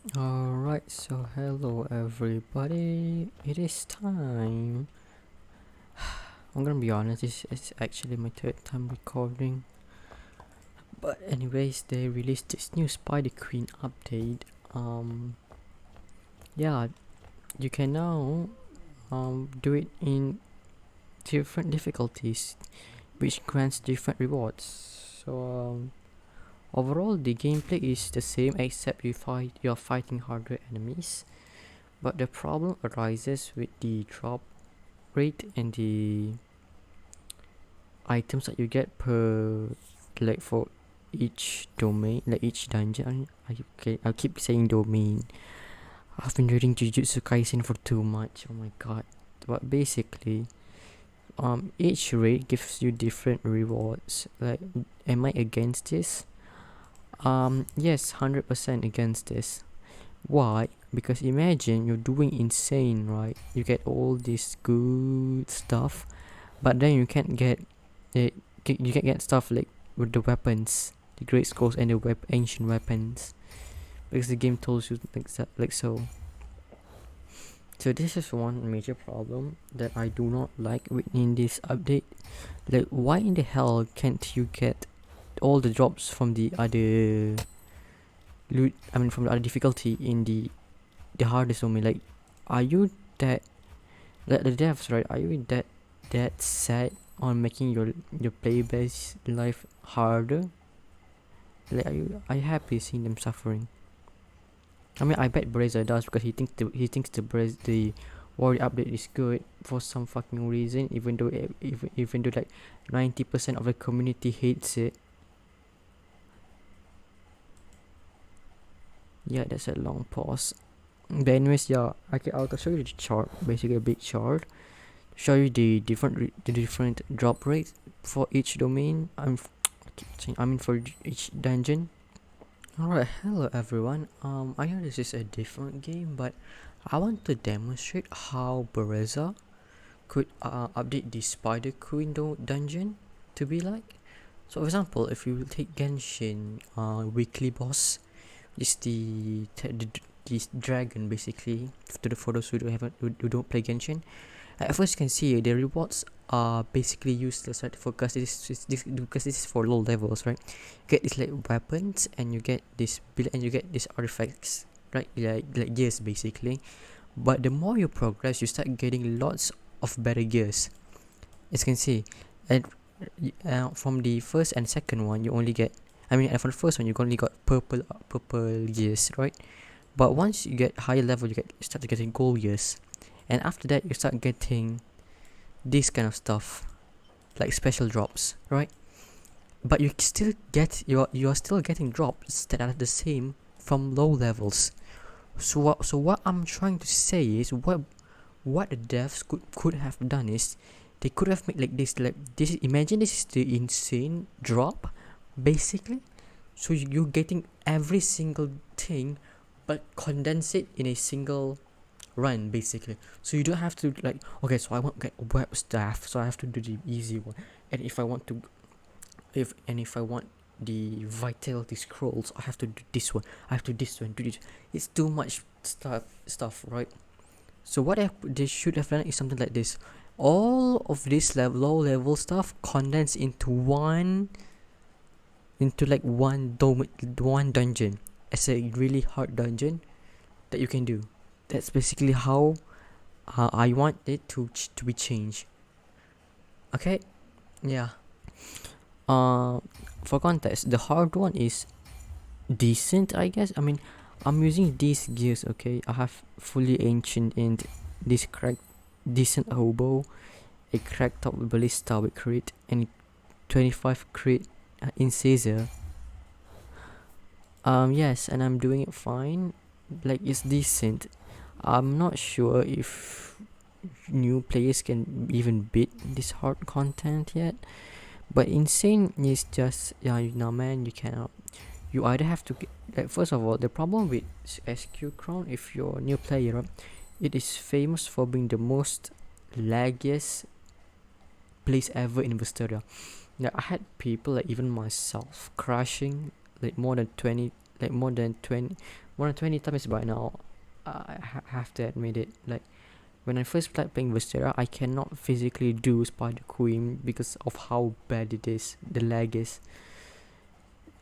Alright, so hello everybody. It is time. I'm gonna be honest, this is actually my third time recording. But anyways, they released this new Spider Queen update. Yeah, you can now do it in different difficulties, which grants different rewards. So overall the gameplay is the same except you're fighting harder enemies. But the problem arises with the drop rate and the items that you get per, like, for each domain, like each dungeon. I keep saying domain. I've been reading Jujutsu Kaisen for too much. Oh my god. But basically, each raid gives you different rewards. Like, am I against this? Yes, 100% against this. Why? Because imagine you're doing insane, right? You get all this good stuff, but then you can't get it. You can get stuff like with the weapons, the great scrolls and the ancient weapons, because the game tells you like so. So this is one major problem that I do not like within this update. Like, why in the hell can't you get all the drops from the other loot? I mean, from the other difficulty in the hardest domain. Like, are you that, like, the devs, right? Are you that sad on making your player base life harder? Like, are you happy seeing them suffering? I mean, I bet Brazer does, because he thinks the Warrior update is good for some fucking reason, even though like 90% of the community hates it. Yeah, that's a long pause. But anyways, yeah, I'll show you the chart, basically a big chart, show you the different drop rates for each domain. I mean for each dungeon. Alright, hello everyone. I know this is a different game, but I want to demonstrate how Bereza could update the Spider Queen dungeon to be like. So, for example, if you take Genshin weekly boss, is this dragon basically. For those who don't play Genshin, at first you can see the rewards are basically useless, right? Because this is for low levels, right? You get these like weapons, and you get this and you get these artifacts, right? Like gears basically. But the more you progress, you start getting lots of better gears, as you can see. And from the first and second one, you only get. I mean, for the first one, you only got purple gears, right? But once you get higher level, you start getting gold gears, and after that, you start getting this kind of stuff, like special drops, right? But you are still getting drops that are the same from low levels. So what I'm trying to say is, what the devs could have done is, they could have made like this. Imagine this is the insane drop, basically. So you're getting every single thing, but condense it in a single run, basically. So you don't have to, like, okay, so I want to get web staff, so I have to do the easy one. And if I want the vitality scrolls, I have to do this one. I have to do this one. Do this. It's too much stuff, right? So they should have done is something like this. All of this low level stuff condensed into like one dungeon, as a really hard dungeon that you can do. That's basically how I want it to be changed. Okay, yeah. Uh, for context, the hard one is decent, I guess. I mean, I'm using these gears. Okay, I have fully ancient and this cracked decent hobo, a cracked top ballista with crit, and 25 crit in Caesar. Yes, and I'm doing it fine. Like, it's decent. I'm not sure if new players can even beat this hard content yet. But insane is just, yeah, man, you cannot. You either have to like, first of all, the problem with SQ Crown, if you're a new player, it is famous for being the most laggiest place ever in Vesteria. Now, I had people, like even myself, crashing like more than 20 more than 20 times by now. Have to admit it. Like when I first started playing Vesteria, I cannot physically do Spider Queen because of how bad it is. The lag is.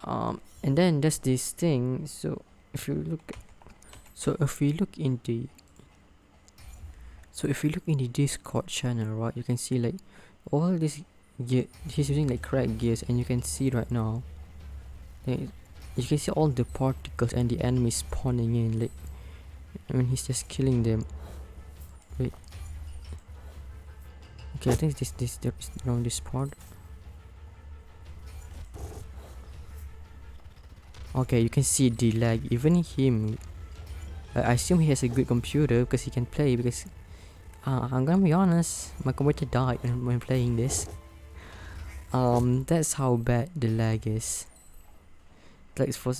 And then there's this thing. So if you look, if we look in the Discord channel, right, you can see like all this gear. He's using like cracked gears, and you can see right now. Like, you can see all the particles and the enemies spawning in. Like when he's just killing them. Wait. Okay, I think this around this part. Okay, you can see the lag. Even him, I assume he has a good computer because he can play. Because I'm gonna be honest, my computer died when playing this. That's how bad the lag is. Like for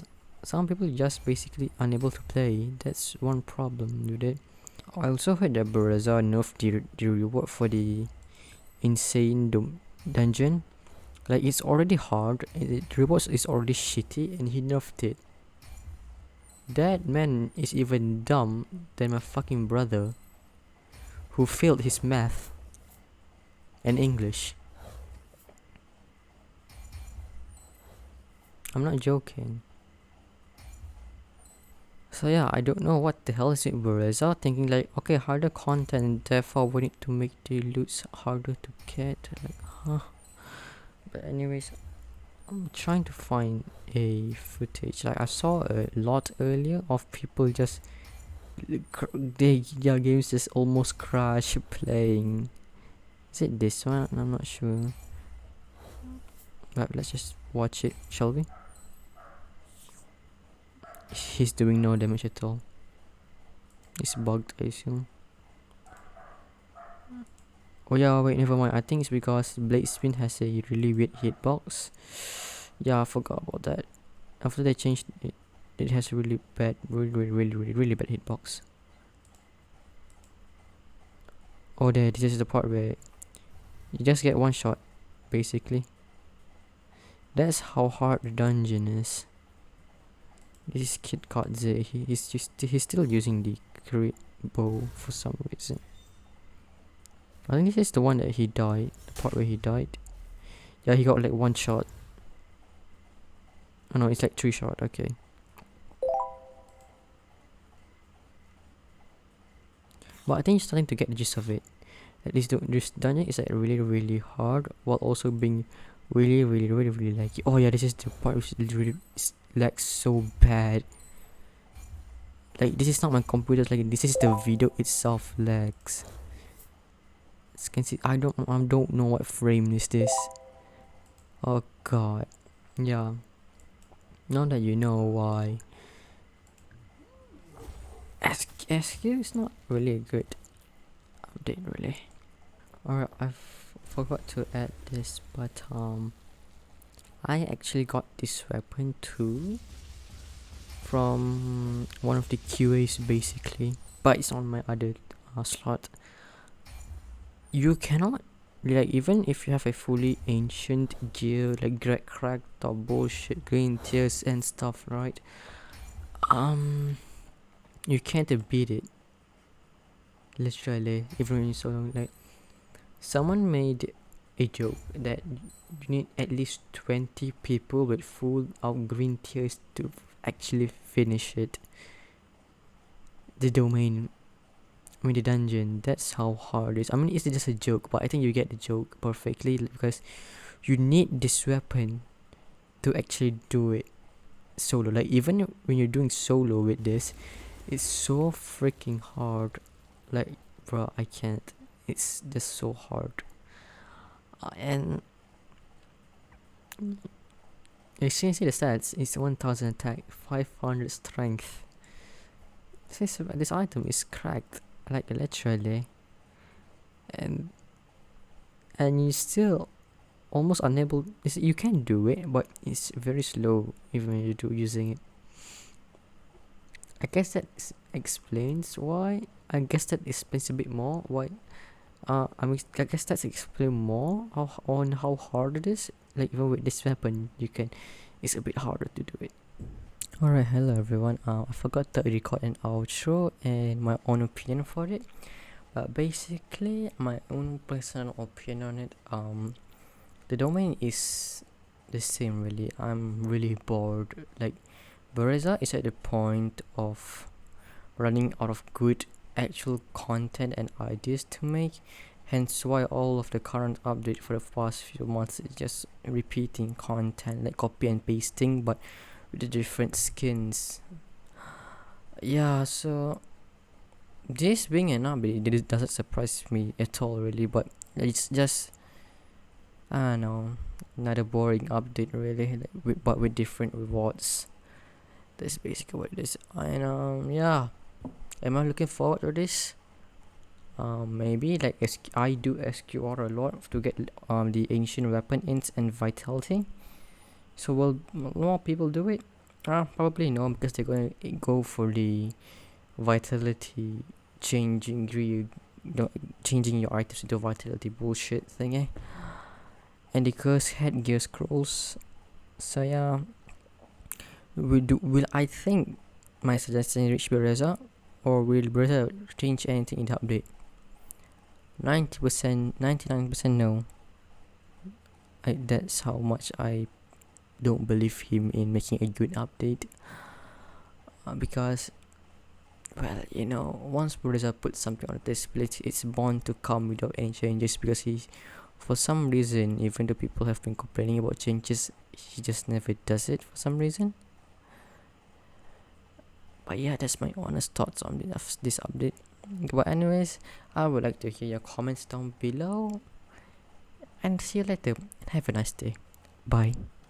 some people, just basically unable to play. That's one problem with it. I also heard that Baraza nerfed the reward for the insane dungeon. Like it's already hard, the reward is already shitty, and he nerfed it. That man is even dumb than my fucking brother, who failed his math and English. I'm not joking. So yeah, I don't know what the hell is with Bereza, thinking like, okay, harder content, therefore we need to make the loots harder to get. Like, huh? But anyways, I'm trying to find a footage. Like I saw a lot earlier of people just their games just almost crash playing. Is it this one? I'm not sure. But let's just watch it, shall we? He's doing no damage at all. It's bugged, I assume. Oh yeah, wait, never mind. I think it's because Blade Spin has a really weird hitbox. Yeah, I forgot about that. After they changed it, it has a really bad, really bad hitbox. Oh, there, this is the part where you just get one shot, basically. That's how hard the dungeon is. This is Kid Katze. He's still using the crit bow for some reason. I think this is the one that he died. The part where he died. Yeah, he got like one shot. Oh no, it's like 3 shot. Okay. But I think you're starting to get the gist of it. At least this dungeon is like really hard, while also being really laggy. Oh yeah, this is the part which really lags so bad. Like this is not my computer, like this is the video itself lags. As you can see, I don't know what frame is this. Oh god. Yeah. Now that you know why. SQ is not really a good update, really. Alright, I forgot to add this, but I actually got this weapon too from one of the QAs basically, but it's on my other slot. You cannot, like, even if you have a fully ancient gear like cracked or bullshit green tears and stuff, right? You can't beat it. Literally, even when you so long. Like, someone made a joke that you need at least 20 people with full out green tears to actually finish it. The domain, the dungeon. That's how hard it is. I mean, it's just a joke, but I think you get the joke perfectly, because you need this weapon to actually do it solo. Like, even when you're doing solo with this, it's so freaking hard. Like, bro, I can't. It's just so hard. And you see the stats. It's 1000 attack, 500 strength. This item is cracked, like, literally, and you still almost unable. You can do it, but it's very slow even when you do using it. I guess that explains why. I guess that explains a bit more why. I guess that's explain more on how hard it is. Like, even with this weapon, it's a bit harder to do it. Alright, hello everyone. I forgot to record an outro and my own opinion for it. But basically, my own personal opinion on it. The domain is the same really. I'm really bored. Like, Bereza is at the point of running out of good actual content and ideas to make. Hence why all of the current update for the past few months is just repeating content, like copy and pasting, but with the different skins. Yeah, so this being an update, it doesn't surprise me at all, really. But it's just, I don't know, another boring update, really, like, but with different rewards. That's basically what it is. And yeah, am I looking forward to this? Maybe like I do SQR a lot to get the ancient weapon int and vitality. So will more people do it? Probably no, because they're gonna go for the vitality changing changing your items into vitality bullshit thing, eh? And the curse headgear scrolls. So yeah, will I think my suggestion reach Bereza, or will Bereza change anything in the update? 90%, 99% no. That's how much I don't believe him in making a good update. Because, well, once Bereza puts something on the display, it's bound to come without any changes, because for some reason, even though people have been complaining about changes, he just never does it for some reason. But yeah, that's my honest thoughts on this update. But anyways, I would like to hear your comments down below, and see you later. Have a nice day. Bye.